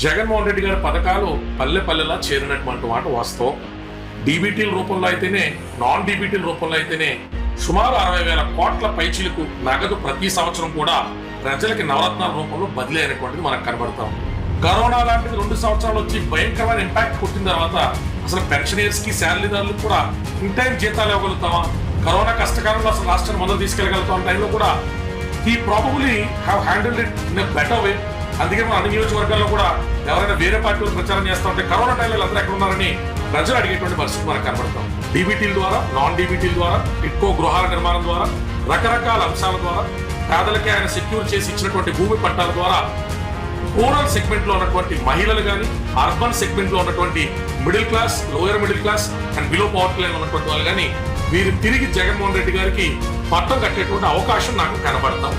జగన్మోహన్ రెడ్డి గారి పథకాలు పల్లె పల్లెలా చేరినటువంటి మాట వాస్తవం. డీబీటీల రూపంలో అయితేనే, నాన్ డీబీటీల రూపంలో అయితేనే సుమారు 60,000 కోట్ల పైచిలకు నగదు ప్రతి సంవత్సరం కూడా ప్రజలకి నవరత్నాల రూపంలో బదిలీ అయినటువంటిది మనకు కనబడతాం. కరోనా లాంటిది 2 సంవత్సరాలు వచ్చి భయంకరమైన ఇంపాక్ట్ కొట్టిన తర్వాత అసలు పెన్షనర్స్ కి, శాలరీదారులకు కూడా ఇన్ టైం జీతాలు ఇవ్వగలుగుతామా? కరోనా కష్టకాలంలో అసలు రాష్ట్రాన్ని మొదలు తీసుకెళ్లగలుగుతాం టైంలో కూడా ఈ probably have handled it in a better way. అందుకే మన అన్ని నియోజకవర్గాల్లో కూడా ఎవరైనా వేరే పార్టీలు ప్రచారం చేస్తూ ఉంటే కరోనా టైంలో అందరూ ఎక్కడ ఉన్నారని ప్రజలు అడిగేటువంటి పరిస్థితి మనకు కనబడతాం. డీబీటీల ద్వారా, నాన్ డీబీటీల ద్వారా, ఇట్కో గృహాల నిర్మాణం ద్వారా, రకరకాల అంశాల ద్వారా, పేదలకి ఆయన సెక్యూర్ చేసి ఇచ్చినటువంటి భూమి పట్టాల ద్వారా రూరల్ సెగ్మెంట్ లో ఉన్నటువంటి మహిళలు కానీ, అర్బన్ సెగ్మెంట్ లో ఉన్నటువంటి middle class, lower middle class and below poverty line ఉన్నటువంటి వాళ్ళు కానీ వీరు తిరిగి జగన్మోహన్ రెడ్డి గారికి పట్టం కట్టేటువంటి అవకాశం నాకు కనబడతాం.